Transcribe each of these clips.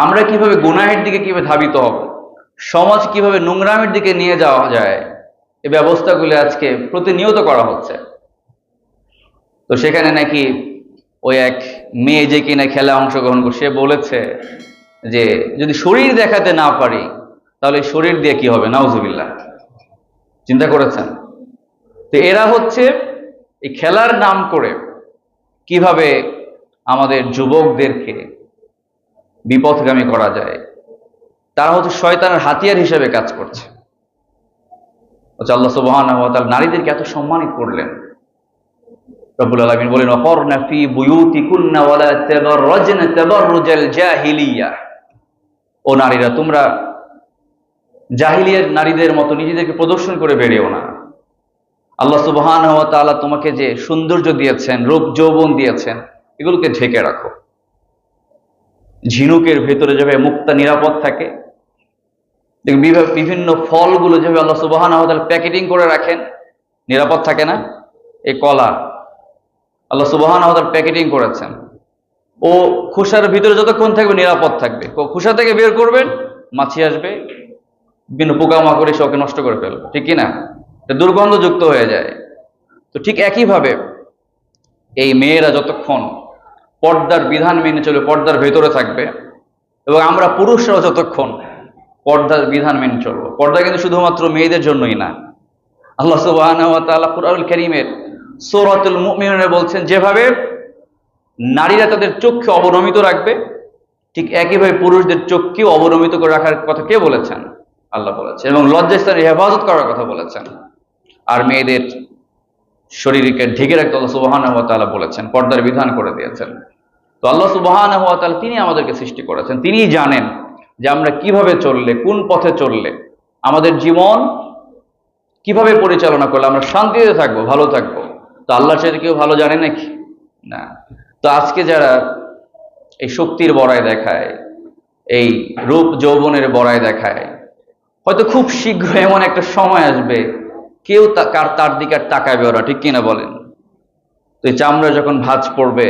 আমরা কিভাবে গুনাহের দিকে কিভাবে ধাবিত হব, সমাজ কিভাবে নোংরামের দিকে নিয়ে যাওয়া যায়, এই ব্যবস্থাগুলো আজকে প্রতিনিয়ত করা হচ্ছে। তো সেখানে নাকি ওই এক মেয়ে যে কিনা খেলা অংশগ্রহণ করে, সে বলেছে যে যদি শরীর দেখাতে না পারি তাহলে শরীর দিয়ে কি হবে, নাউজুবিল্লাহ। চিন্তা করেছেন? তো এরা হচ্ছে এই খেলার নাম করে কিভাবে আমাদের যুবকদেরকে বিপথগামী করা যায়, তারা হচ্ছে শয়তানের হাতিয়ার হিসেবে কাজ করছে। আল্লাহ সুবহানাহু ওয়া তাআলা নারীদেরকে এত সম্মানিত করলেন। রব্বুল আলামিন বলেন, ওয়াকরনা ফি বুয়ুতিকুন্না ওয়ালা তাবাররাজনা তাবাররুজাল জাহিলিয়াহ। ও নারীরা, তোমরা জাহিলিয়ার নারীদের মতো নিজেদেরকে প্রদর্শন করে বেরিয়েও না। আল্লাহ সুবহানাহু ওয়া তাআলা তোমাকে যে সৌন্দর্য দিয়েছেন, রূপ যৌবন দিয়েছেন, এগুলোকে ঢেকে রাখো। ঝিনুকের ভেতরে যেভাবে মুক্তা নিরাপদ থাকে, বিভিন্ন ফলগুলো যেভাবে আল্লাহ সুবহানাহু ওয়া তাআলা প্যাকেটিং করে রাখেন, নিরাপদ থাকে না? এই কলা আল্লাহ সুবহানাহু ওয়া তাআলা প্যাকেটিং করেছেন, ও খোসার ভিতরে যতক্ষণ থাকবে নিরাপদ থাকবে। খোসা থেকে বের করবেন, মাছি আসবে, বিভিন্ন পোকামাকড় এসে ওকে নষ্ট করে ফেলবে, ঠিক কিনা? দুর্গন্ধযুক্ত হয়ে যায়। তো ঠিক একইভাবে এই মেয়েরা যতক্ষণ পর্দার বিধান মেনে চলে পর্দার ভেতরে থাকবে, এবং আমরা পুরুষরাও যতক্ষণ পর্দার বিধান মেনে চলবো। পর্দা কিন্তু শুধুমাত্র মেয়েদের জন্যই না। আল্লাহ সুবহানাহু ওয়া তাআলা কুরআনুল কারীমের সূরাতুল মুমিনুনে বলছেন, যেভাবে নারীরা তাদের চোখকে অবনমিত রাখবে, ঠিক একইভাবে পুরুষদের চোখকেও অবনমিত করে রাখার কথা কে বলেছেন? আল্লাহ বলেছেন। এবং লজ্জাস্থানের হেফাজত করার কথা বলেছেন। আর মেয়েদের শরীরকে ঢেকে রাখতে আল্লাহ সুবহানাহু ওয়া তাআলা বলেছেন, পর্দার বিধান করে দিয়েছেন। তো আল্লাহ সুবহানাহু ওয়া তাআলা তিনি আমাদেরকে সৃষ্টি করেছেন, তিনিই জানেন যে আমরা কিভাবে চললে, কোন পথে চললে আমাদের জীবন কিভাবে পরিচালনা করলে আমরা শান্তিতে থাকবো, ভালো থাকবো। তো আল্লাহর চাইতে কেউ ভালো জানে নাকি? না। তো আজকে যারা এই শক্তির বড়াই দেখায়, এই রূপ যৌবনের বড়াই দেখায়, হয়তো খুব শীঘ্র এমন একটা সময় আসবে কেউ তার দিকে আর তাকাবে ওরা, ঠিক কিনা বলেন? তো এই চামড়া যখন ভাঁজ পড়বে,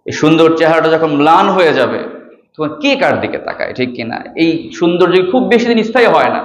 এই সুন্দর চেহারাটা যখন ম্লান হয়ে যাবে, তখন কে কার দিকে তাকায়, ঠিক কিনা? এই সৌন্দর্য খুব বেশি দিন স্থায়ী হয় না।